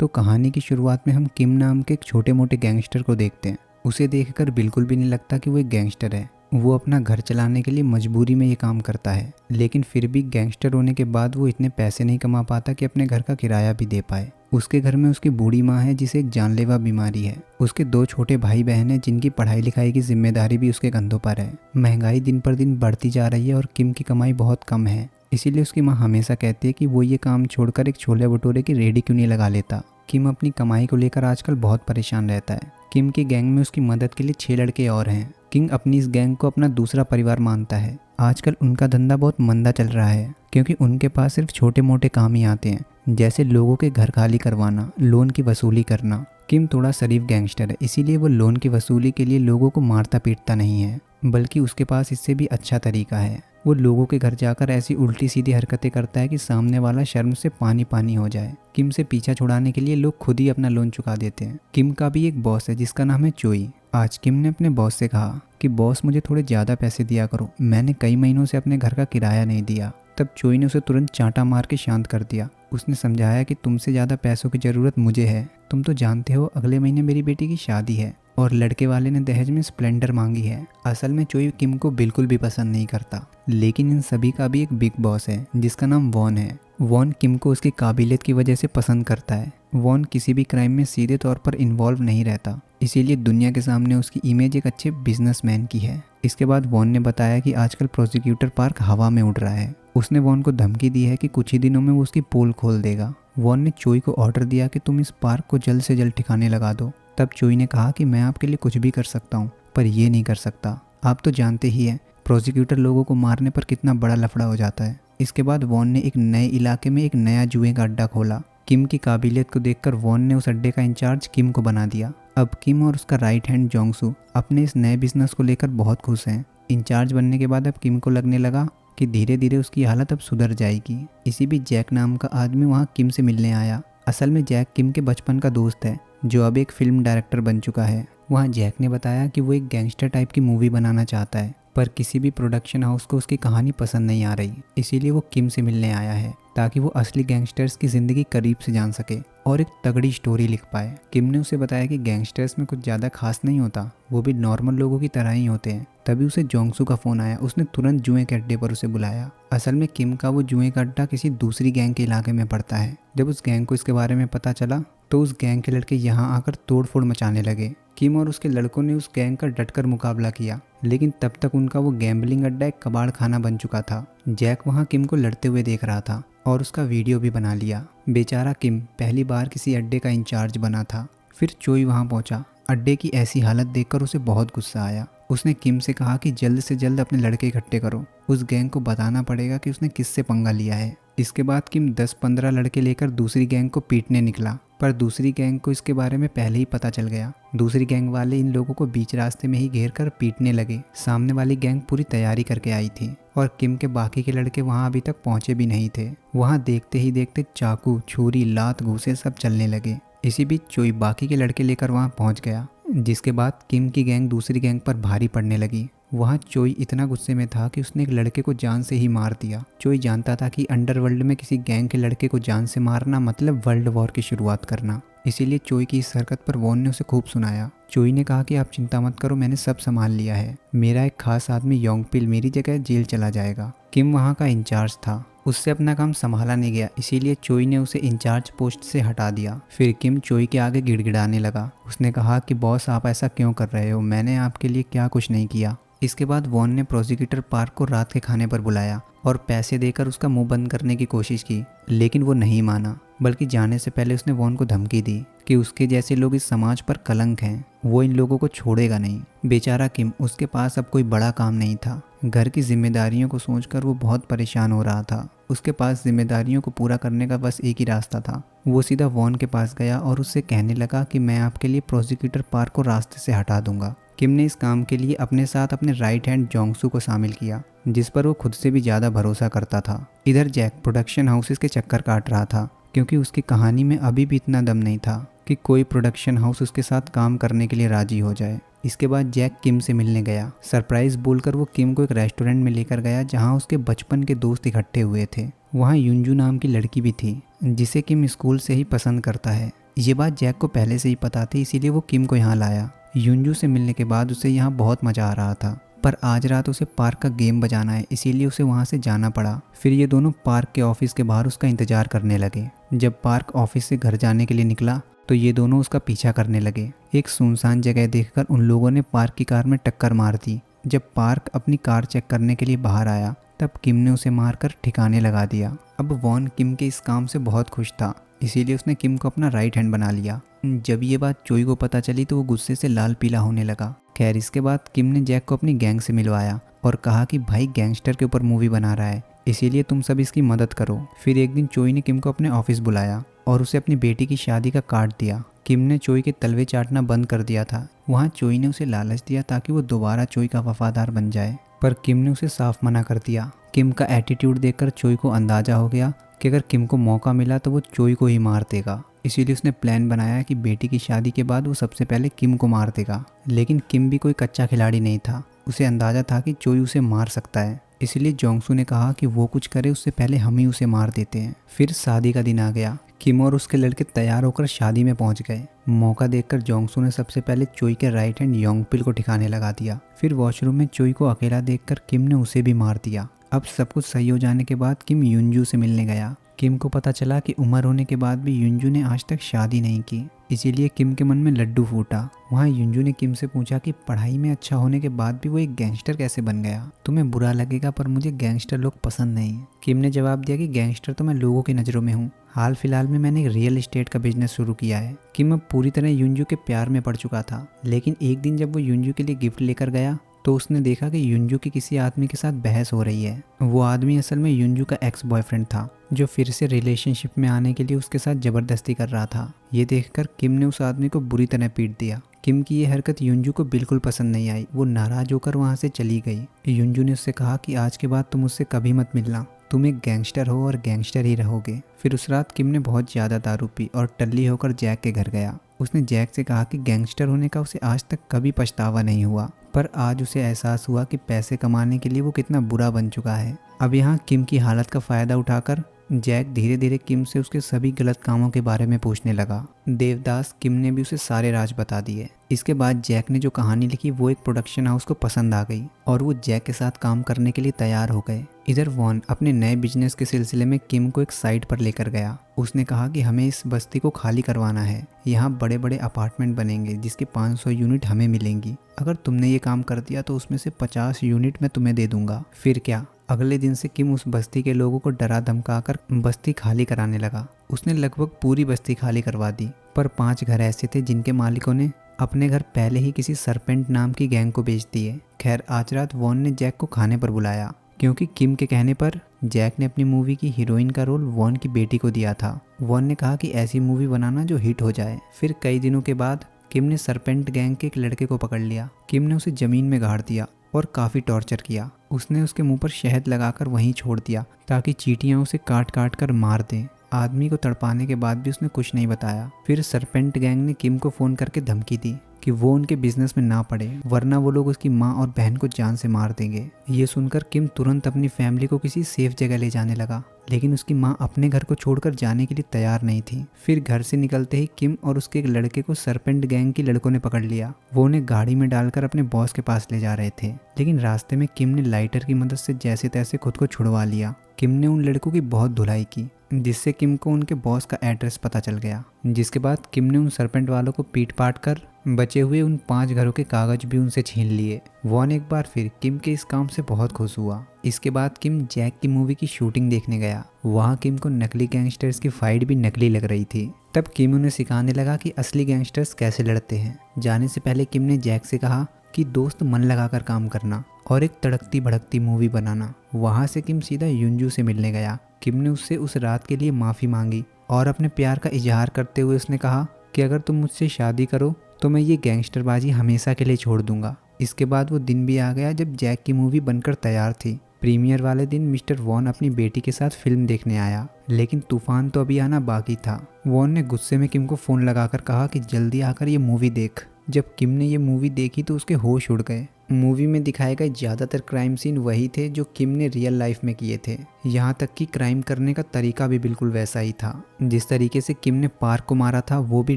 तो कहानी की शुरुआत में हम किम नाम के एक छोटे मोटे गैंगस्टर को देखते हैं। उसे देखकर बिल्कुल भी नहीं लगता कि वो एक गैंगस्टर है। वो अपना घर चलाने के लिए मजबूरी में ये काम करता है, लेकिन फिर भी गैंगस्टर होने के बाद वो इतने पैसे नहीं कमा पाता कि अपने घर का किराया भी दे पाए। उसके घर में उसकी बूढ़ी माँ है जिसे एक जानलेवा बीमारी है। उसके 2 छोटे भाई बहन हैं जिनकी पढ़ाई लिखाई की जिम्मेदारी भी उसके कंधों पर है। महंगाई दिन पर दिन बढ़ती जा रही है और किम की कमाई बहुत कम है। इसीलिए उसकी माँ हमेशा कहती है कि वो ये काम छोड़कर एक छोले भटूरे की रेहड़ी क्यों नहीं लगा लेता। किम अपनी कमाई को लेकर आजकल बहुत परेशान रहता है। किम की गैंग में उसकी मदद के लिए 6 लड़के और हैं। किंग अपनी इस गैंग को अपना दूसरा परिवार मानता है। आजकल उनका धंधा बहुत मंदा चल रहा है क्योंकि उनके पास सिर्फ छोटे मोटे काम ही आते हैं, जैसे लोगों के घर खाली करवाना, लोन की वसूली करना। किम थोड़ा शरीफ गैंगस्टर है, इसीलिए वो लोन की वसूली के लिए लोगों को मारता पीटता नहीं है, बल्कि उसके पास इससे भी अच्छा तरीका है। वो लोगों के घर जाकर ऐसी उल्टी सीधी हरकतें करता है कि सामने वाला शर्म से पानी पानी हो जाए। किम से पीछा छुड़ाने के लिए लोग खुद ही अपना लोन चुका देते हैं। किम का भी एक बॉस है जिसका नाम है चोई। आज किम ने अपने बॉस से कहा कि बॉस मुझे थोड़े ज़्यादा पैसे दिया करो, मैंने कई महीनों से अपने घर का किराया नहीं दिया। तब चोई ने उसे तुरंत चांटा मार के शांत कर दिया। उसने समझाया कि तुमसे ज़्यादा पैसों की ज़रूरत मुझे है। तुम तो जानते हो अगले महीने मेरी बेटी की शादी है और लड़के वाले ने दहेज में स्प्लेंडर मांगी है। असल में चोई किम को बिल्कुल भी पसंद नहीं करता, लेकिन इन सभी का भी एक बिग बॉस है जिसका नाम वॉन है। वॉन किम को उसकी काबिलियत की वजह से पसंद करता है। वॉन किसी भी क्राइम में सीधे तौर पर इन्वॉल्व नहीं रहता, इसीलिए दुनिया के सामने उसकी इमेज एक अच्छे बिजनेसमैन की है। इसके बाद वॉन ने बताया कि आजकल प्रोसिक्यूटर पार्क हवा में उड़ रहा है। उसने वॉन को धमकी दी है कि कुछ ही दिनों में वो उसकी पोल खोल देगा। वॉन ने चोई को ऑर्डर दिया कि तुम इस पार्क को जल्द से जल्द ठिकाने लगा दो। तब चोई ने कहा कि मैं आपके लिए कुछ भी कर सकता हूँ, पर ये नहीं कर सकता। आप तो जानते ही हैं प्रोसिक्यूटर लोगों को मारने पर कितना बड़ा लफड़ा हो जाता है। इसके बाद वॉन ने एक नए इलाके में एक नया जुए का अड्डा खोला। किम की काबिलियत को देखकर वॉन ने उस अड्डे का इंचार्ज किम को बना दिया। अब किम और उसका राइट हैंड जोंगसू अपने इस नए बिजनेस को लेकर बहुत खुश हैं। इंचार्ज बनने के बाद अब किम को लगने लगा कि धीरे धीरे उसकी हालत अब सुधर जाएगी। इसी बीच जैक नाम का आदमी वहाँ किम से मिलने आया। असल में जैक किम के बचपन का दोस्त है जो अब एक फिल्म डायरेक्टर बन चुका है। वहाँ जैक ने बताया कि वो एक गैंगस्टर टाइप की मूवी बनाना चाहता है, पर किसी भी प्रोडक्शन हाउस को उसकी कहानी पसंद नहीं आ रही। इसीलिए वो किम से मिलने आया है ताकि वो असली गैंगस्टर्स की ज़िंदगी करीब से जान सके और एक तगड़ी स्टोरी लिख पाए। किम ने उसे बताया कि गैंगस्टर्स में कुछ ज़्यादा खास नहीं होता, वो भी नॉर्मल लोगों की तरह ही होते हैं। तभी उसे जोंगसू का फ़ोन आया। उसने तुरंत जुए के अड्डे पर उसे बुलाया। असल में किम का वो जुए का अड्डा किसी दूसरी गैंग के इलाके में पड़ता है। जब उस गैंग को इसके बारे में पता चला तो उस गैंग के लड़के यहाँ आकर तोड़फोड़ मचाने लगे। किम और उसके लड़कों ने उस गैंग का डटकर मुकाबला किया, लेकिन तब तक उनका वो गैम्बलिंग अड्डा एक कबाड़ खाना बन चुका था। जैक वहाँ किम को लड़ते हुए देख रहा था और उसका वीडियो भी बना लिया। बेचारा किम पहली बार किसी अड्डे का इंचार्ज बना था। फिर चोई वहाँ पहुँचा। अड्डे की ऐसी हालत देखकर उसे बहुत गुस्सा आया। उसने किम से कहा कि जल्द से जल्द अपने लड़के इकट्ठे करो, उस गैंग को बताना पड़ेगा कि उसने किससे पंगा लिया है। इसके बाद किम 10-15 लड़के लेकर दूसरी गैंग को पीटने निकला, पर दूसरी गैंग को इसके बारे में पहले ही पता चल गया। दूसरी गैंग वाले इन लोगों को बीच रास्ते में ही घेर कर पीटने लगे। सामने वाली गैंग पूरी तैयारी करके आई थी और किम के बाकी के लड़के वहां अभी तक पहुंचे भी नहीं थे। वहां देखते ही देखते चाकू, छुरी, लात, घूंसे सब चलने लगे। इसी बीच चोई बाकी के लड़के लेकर वहां पहुंच गया, जिसके बाद किम की गैंग दूसरी गैंग पर भारी पड़ने लगी। वहाँ चोई इतना गुस्से में था कि उसने एक लड़के को जान से ही मार दिया। चोई जानता था कि अंडरवर्ल्ड में किसी गैंग के लड़के को जान से मारना मतलब वर्ल्ड वॉर की शुरुआत करना। इसीलिए चोई की इस हरकत पर वॉन ने उसे खूब सुनाया। चोई ने कहा कि आप चिंता मत करो, मैंने सब संभाल लिया है। मेरा एक खास आदमी योंगपिल मेरी जगह जेल चला जाएगा। किम वहाँ का इंचार्ज था, उससे अपना काम संभाला नहीं गया, इसीलिए चोई ने उसे इंचार्ज पोस्ट से हटा दिया। फिर किम चोई के आगे गिड़गिड़ाने लगा। उसने कहा कि बॉस आप ऐसा क्यों कर रहे हो, मैंने आपके लिए क्या कुछ नहीं किया। इसके बाद वॉन ने प्रोसिक्यूटर पार्क को रात के खाने पर बुलाया और पैसे देकर उसका मुंह बंद करने की कोशिश की, लेकिन वो नहीं माना। बल्कि जाने से पहले उसने वॉन को धमकी दी कि उसके जैसे लोग इस समाज पर कलंक हैं, वो इन लोगों को छोड़ेगा नहीं। बेचारा किम, उसके पास अब कोई बड़ा काम नहीं था। घर की जिम्मेदारियों को सोचकर वो बहुत परेशान हो रहा था। उसके पास जिम्मेदारियों को पूरा करने का बस एक ही रास्ता था। वो सीधा वॉन के पास गया और उससे कहने लगा कि मैं आपके लिए प्रोसिक्यूटर पार्क को रास्ते से हटा दूंगा। किम ने इस काम के लिए अपने साथ अपने राइट हैंड जोंगसू को शामिल किया, जिस पर वो खुद से भी ज़्यादा भरोसा करता था। इधर जैक प्रोडक्शन हाउसेस के चक्कर काट रहा था, क्योंकि उसकी कहानी में अभी भी इतना दम नहीं था कि कोई प्रोडक्शन हाउस उसके साथ काम करने के लिए राजी हो जाए। इसके बाद जैक किम से मिलने गया। सरप्राइज बोलकर वो किम को एक रेस्टोरेंट में लेकर गया जहाँ उसके बचपन के दोस्त इकट्ठे हुए थे। वहाँ युंजू नाम की लड़की भी थी। जिसे किम स्कूल से ही पसंद करता है। ये बात जैक को पहले से ही पता थी, इसीलिए वो किम को यहाँ लाया। युनजू से मिलने के बाद उसे यहाँ बहुत मज़ा आ रहा था, पर आज रात उसे पार्क का गेम बजाना है, इसीलिए उसे वहाँ से जाना पड़ा। फिर ये दोनों पार्क के ऑफिस के बाहर उसका इंतजार करने लगे। जब पार्क ऑफिस से घर जाने के लिए निकला तो ये दोनों उसका पीछा करने लगे। एक सुनसान जगह देखकर उन लोगों ने पार्क की कार में टक्कर मार दी। जब पार्क अपनी कार चेक करने के लिए बाहर आया तब किम ने उसे मारकर ठिकाने लगा दिया। अब वॉन किम के इस काम से बहुत खुश था, इसीलिए उसने किम को अपना राइट हैंड बना लिया। जब ये बात चोई को पता चली तो वो गुस्से से लाल पीला होने लगा। खैर, इसके बाद किम ने जैक को अपनी गैंग से मिलवाया और कहा कि भाई गैंगस्टर के ऊपर मूवी बना रहा है, इसीलिए तुम सब इसकी मदद करो। फिर एक दिन चोई ने किम को अपने ऑफिस बुलाया और उसे अपनी बेटी की शादी का कार्ड दिया। किम ने चोई के तलवे चाटना बंद कर दिया था। वहाँ चोई ने उसे लालच दिया ताकि वो दोबारा चोई का वफादार बन जाए, पर किम ने उसे साफ मना कर दिया। किम का एटीट्यूड देखकर चोई को अंदाजा हो गया कि अगर किम को मौका मिला तो वो चोई को ही मार देगा। इसीलिए उसने प्लान बनाया कि बेटी की शादी के बाद वो सबसे पहले किम को मार देगा। लेकिन किम भी कोई कच्चा खिलाड़ी नहीं था, उसे अंदाजा था कि चोई उसे मार सकता है। इसलिए जोंगसू ने कहा कि वो कुछ करे उससे पहले हम ही उसे मार देते हैं। फिर शादी का दिन आ गया। किम और उसके लड़के तैयार होकर शादी में पहुंच गए। मौका देखकर जोंगसू ने सबसे पहले चोई के राइट हैंड योंगपिल को ठिकाने लगा दिया। फिर वॉशरूम में चोई को अकेला देखकर किम ने उसे भी मार दिया। अब सब कुछ सही हो जाने के बाद किम युनजू से मिलने गया। किम को पता चला कि उम्र होने के बाद भी युनजू ने आज तक शादी नहीं की, इसीलिए किम के मन में लड्डू फूटा। वहाँ युनजू ने किम से पूछा कि पढ़ाई में अच्छा होने के बाद भी वो एक गैंगस्टर कैसे बन गया। तुम्हें बुरा लगेगा पर मुझे गैंगस्टर लोग पसंद नहीं। किम ने जवाब दिया कि गैंगस्टर तो मैं लोगों की नज़रों में हूँ, हाल फिलहाल में मैंने एक रियल एस्टेट का बिजनेस शुरू किया है। किम अब पूरी तरह युनजू के प्यार में पड़ चुका था। लेकिन एक दिन जब वो युनजू के लिए गिफ्ट लेकर गया तो उसने देखा कि युनजू की किसी आदमी के साथ बहस हो रही है। वो आदमी असल में युनजू का एक्स बॉयफ्रेंड था, जो फिर से रिलेशनशिप में आने के लिए उसके साथ ज़बरदस्ती कर रहा था। ये देखकर किम ने उस आदमी को बुरी तरह पीट दिया। किम की ये हरकत युनजू को बिल्कुल पसंद नहीं आई। वो नाराज होकर वहाँ से चली गई। युनजू ने उससे कहा कि आज के बाद तुम मुझसे कभी मत मिलना, तुम एक गैंगस्टर हो और गैंगस्टर ही रहोगे। फिर उस रात किम ने बहुत ज़्यादा दारू पी और टल्ली होकर जैक के घर गया। उसने जैक से कहा कि गैंगस्टर होने का उसे आज तक कभी पछतावा नहीं हुआ, पर आज उसे एहसास हुआ कि पैसे कमाने के लिए वो कितना बुरा बन चुका है। अब यहाँ किम की हालत का फ़ायदा उठाकर जैक धीरे धीरे किम से उसके सभी गलत कामों के बारे में पूछने लगा। देवदास किम ने भी उसे सारे राज बता दिए। इसके बाद जैक ने जो कहानी लिखी वो एक प्रोडक्शन हाउस को पसंद आ गई और वो जैक के साथ काम करने के लिए तैयार हो गए। इधर वॉन अपने नए बिजनेस के सिलसिले में किम को एक साइट पर लेकर गया। उसने कहा कि हमें इस बस्ती को खाली करवाना है, यहाँ बड़े बड़े अपार्टमेंट बनेंगे जिसकी 500 यूनिट हमें मिलेंगी। अगर तुमने ये काम कर दिया तो उसमें से 50 यूनिट मैं तुम्हें दे दूंगा। फिर क्या, अगले दिन से किम उस बस्ती के लोगों को डरा धमकाकर बस्ती खाली कराने लगा। उसने लगभग पूरी बस्ती खाली करवा दी, पर 5 घर ऐसे थे जिनके मालिकों ने अपने घर पहले ही किसी सरपेंट नाम की गैंग को बेच दिए। खैर, आज रात वॉन ने जैक को खाने पर बुलाया, क्योंकि किम के कहने पर जैक ने अपनी मूवी की हीरोइन का रोल वॉन की बेटी को दिया था। वॉन ने कहा कि ऐसी मूवी बनाना जो हिट हो जाए। फिर कई दिनों के बाद किम ने सरपेंट गैंग के एक लड़के को पकड़ लिया। किम ने उसे जमीन में गाड़ दिया और काफ़ी टॉर्चर किया। उसने उसके मुंह पर शहद लगाकर वहीं छोड़ दिया ताकि चींटियां उसे काट काट कर मार दें। आदमी को तड़पाने के बाद भी उसने कुछ नहीं बताया। फिर सरपेंट गैंग ने किम को फ़ोन करके धमकी दी कि वो उनके बिजनेस में ना पड़े, वरना वो लोग उसकी माँ और बहन को जान से मार देंगे। ये सुनकर किम तुरंत अपनी फैमिली को किसी सेफ जगह ले जाने लगा, लेकिन उसकी माँ अपने घर को छोड़कर जाने के लिए तैयार नहीं थी। फिर घर से निकलते ही किम और उसके एक लड़के को सरपेंट गैंग के लड़कों ने पकड़ लिया। वो उन्हें गाड़ी में डालकर अपने बॉस के पास ले जा रहे थे, लेकिन रास्ते में किम ने लाइटर की मदद से जैसे तैसे खुद को छुड़वा लिया। किम ने उन लड़कों की बहुत धुलाई की, जिससे किम को उनके बॉस का एड्रेस पता चल गया। जिसके बाद किम ने उन सरपेंट वालों को पीट पाट कर बचे हुए उन 5 घरों के कागज भी उनसे छीन लिए। वॉन एक बार फिर किम के इस काम से बहुत खुश हुआ। इसके बाद किम जैक की मूवी की शूटिंग देखने गया। वहाँ किम को नकली गैंगस्टर्स की फाइट भी नकली लग रही थी। तब किम उन्हें सिखाने लगा कि असली गैंगस्टर्स कैसे लड़ते हैं। जाने से पहले किम ने जैक से कहा कि दोस्त मन लगाकर काम करना और एक तड़कती भड़कती मूवी बनाना। वहाँ से किम सीधा युनजू से मिलने गया। किम ने उससे उस रात के लिए माफ़ी मांगी और अपने प्यार का इजहार करते हुए उसने कहा कि अगर तुम मुझसे शादी करो तो मैं ये गैंगस्टरबाजी हमेशा के लिए छोड़ दूंगा। इसके बाद वो दिन भी आ गया जब जैक की मूवी बनकर तैयार थी। प्रीमियर वाले दिन मिस्टर वॉन अपनी बेटी के साथ फिल्म देखने आया, लेकिन तूफान तो अभी आना बाकी था। वॉन ने गुस्से में किम को फ़ोन लगाकर कहा कि जल्दी आकर ये मूवी देख। जब किम ने ये मूवी देखी तो उसके होश उड़ गए। मूवी में दिखाए गए ज़्यादातर क्राइम सीन वही थे जो किम ने रियल लाइफ में किए थे। यहाँ तक कि क्राइम करने का तरीका भी बिल्कुल वैसा ही था। जिस तरीके से किम ने पार्क को मारा था वो भी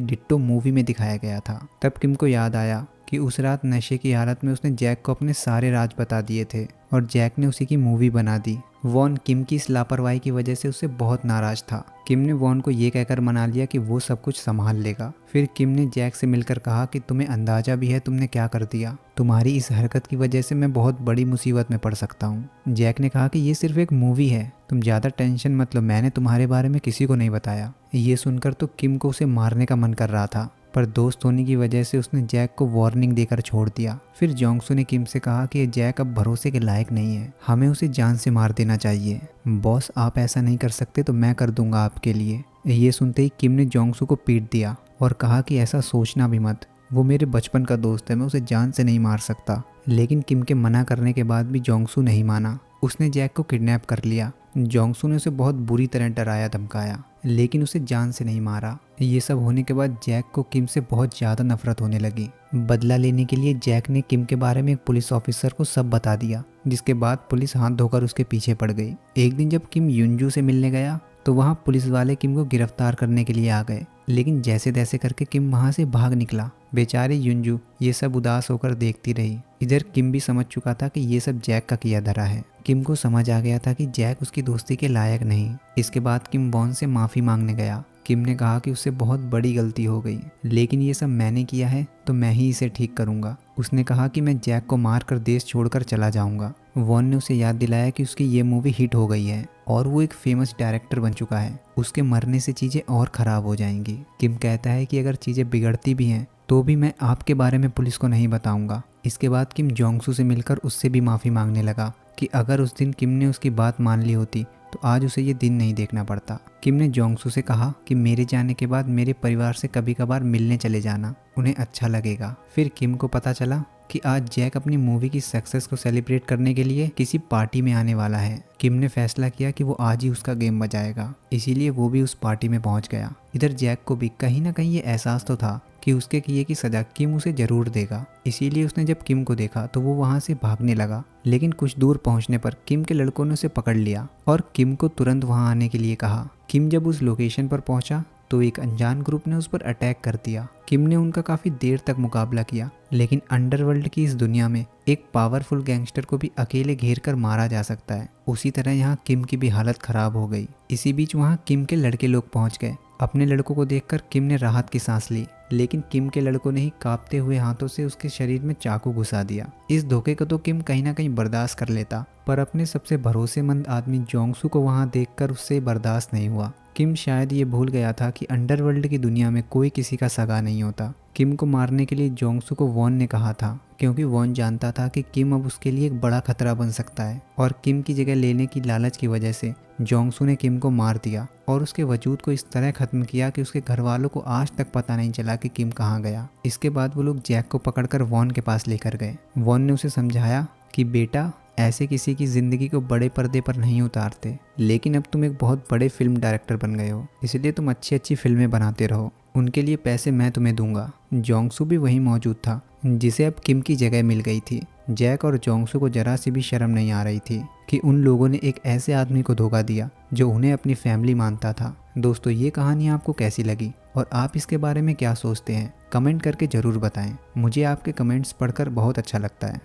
डिट्टो मूवी में दिखाया गया था। तब किम को याद आया कि उस रात नशे की हालत में उसने जैक को अपने सारे राज बता दिए थे और जैक ने उसी की मूवी बना दी। वॉन किम की इस लापरवाही की वजह से उससे बहुत नाराज था। किम ने वॉन को ये कहकर मना लिया कि वो सब कुछ संभाल लेगा। फिर किम ने जैक से मिलकर कहा कि तुम्हें अंदाजा भी है तुमने क्या कर दिया। तुम्हारी इस हरकत की वजह से मैं बहुत बड़ी मुसीबत में पड़ सकता हूँ। जैक ने कहा कि ये सिर्फ एक मूवी है, तुम ज़्यादा टेंशन मत लो, मैंने तुम्हारे बारे में किसी को नहीं बताया। ये सुनकर तो किम को उसे मारने का मन कर रहा था, पर दोस्त होने की वजह से उसने जैक को वार्निंग देकर छोड़ दिया। फिर जोंगसू ने किम से कहा कि जैक अब भरोसे के लायक नहीं है, हमें उसे जान से मार देना चाहिए। बॉस आप ऐसा नहीं कर सकते तो मैं कर दूंगा आपके लिए। ये सुनते ही किम ने जोंगसू को पीट दिया और कहा कि ऐसा सोचना भी मत, वो मेरे बचपन का दोस्त है, मैं उसे जान से नहीं मार सकता। लेकिन किम के मना करने के बाद भी जोंगसू नहीं माना। उसने जैक को किडनैप कर लिया। जोंगसू ने उसे बहुत बुरी तरह डराया धमकाया, लेकिन उसे जान से नहीं मारा। ये सब होने के बाद जैक को किम से बहुत ज़्यादा नफरत होने लगी। बदला लेने के लिए जैक ने किम के बारे में एक पुलिस ऑफिसर को सब बता दिया, जिसके बाद पुलिस हाथ धोकर उसके पीछे पड़ गई। एक दिन जब किम युनजू से मिलने गया तो वहाँ पुलिस वाले किम को गिरफ्तार करने के लिए आ गए, लेकिन जैसे तैसे करके किम वहाँ से भाग निकला। बेचारी युनजू ये सब उदास होकर देखती रही। इधर किम भी समझ चुका था कि ये सब जैक का किया धरा है। किम को समझ आ गया था कि जैक उसकी दोस्ती के लायक नहीं। इसके बाद किम वॉन से माफ़ी मांगने गया। किम ने कहा कि उससे बहुत बड़ी गलती हो गई, लेकिन ये सब मैंने किया है तो मैं ही इसे ठीक करूंगा। उसने कहा कि मैं जैक को मारकर देश छोड़कर चला जाऊंगा। वॉन ने उसे याद दिलाया कि उसकी ये मूवी हिट हो गई है और वो एक फेमस डायरेक्टर बन चुका है, उसके मरने से चीज़ें और ख़राब हो जाएंगी। किम कहता है कि अगर चीज़ें बिगड़ती भी हैं तो भी मैं आपके बारे में पुलिस को नहीं बताऊंगा। इसके बाद किम जोंगसू से मिलकर उससे भी माफ़ी मांगने लगा कि अगर उस दिन किम ने उसकी बात मान ली होती तो आज उसे ये दिन नहीं देखना पड़ता। किम ने जोंगसू से कहा कि मेरे जाने के बाद मेरे परिवार से कभी कभार मिलने चले जाना, उन्हें अच्छा लगेगा। फिर किम को पता चला कि आज जैक अपनी मूवी की सक्सेस को सेलिब्रेट करने के लिए किसी पार्टी में आने वाला है। किम ने फैसला किया कि वो आज ही उसका गेम बजाएगा, इसीलिए वो भी उस पार्टी में पहुंच गया। इधर जैक को भी कहीं ना कहीं ये एहसास तो था कि उसके किए की सजा किम उसे जरूर देगा, इसीलिए उसने जब किम को देखा तो वो वहां से भागने लगा। लेकिन कुछ दूर पहुंचने पर किम के लड़कों ने उसे पकड़ लिया और किम को तुरंत वहां आने के लिए कहा। किम जब उस लोकेशन पर पहुंचा तो एक अनजान ग्रुप ने उस पर अटैक कर दिया। किम ने उनका काफी देर तक मुकाबला किया, लेकिन अंडरवर्ल्ड की इस दुनिया में एक पावरफुल गैंगस्टर को भी अकेले घेर कर मारा जा सकता है। उसी तरह यहाँ किम की भी हालत खराब हो गई। इसी बीच वहाँ किम के लड़के लोग पहुँच गए। अपने लड़कों को देखकर किम ने राहत की सांस ली, लेकिन किम के लड़कों ने ही कांपते हुए हाथों से उसके शरीर में चाकू घुसा दिया। इस धोखे को तो किम कहीं ना कहीं बर्दाश्त कर लेता, पर अपने सबसे भरोसेमंद आदमी जोंगसू को वहां देखकर उससे बर्दाश्त नहीं हुआ। किम शायद ये भूल गया था कि अंडरवर्ल्ड की दुनिया में कोई किसी का सगा नहीं होता। किम को मारने के लिए जोंगसू को वॉन ने कहा था, क्योंकि वॉन जानता था कि किम अब उसके लिए एक बड़ा खतरा बन सकता है, और किम की जगह लेने की लालच की वजह से जोंगसू ने किम को मार दिया और उसके वजूद को इस तरह खत्म किया कि उसके घर वालों को आज तक पता नहीं चला कि किम कहाँ गया। इसके बाद वो लोग जैक को पकड़कर वॉन के पास लेकर गए। वॉन ने उसे समझाया कि बेटा, ऐसे किसी की जिंदगी को बड़े पर्दे पर नहीं उतारते, लेकिन अब तुम एक बहुत बड़े फिल्म डायरेक्टर बन गए हो, इसलिए तुम अच्छी अच्छी फिल्में बनाते रहो, उनके लिए पैसे मैं तुम्हें दूंगा। जोंगसू भी वहीं मौजूद था, जिसे अब किम की जगह मिल गई थी। जैक और जोंगसू को जरा सी भी शर्म नहीं आ रही थी कि उन लोगों ने एक ऐसे आदमी को धोखा दिया जो उन्हें अपनी फैमिली मानता था। दोस्तों, ये कहानी आपको कैसी लगी और आप इसके बारे में क्या सोचते हैं? कमेंट करके ज़रूर बताएं। मुझे आपके कमेंट्स पढ़कर बहुत अच्छा लगता है।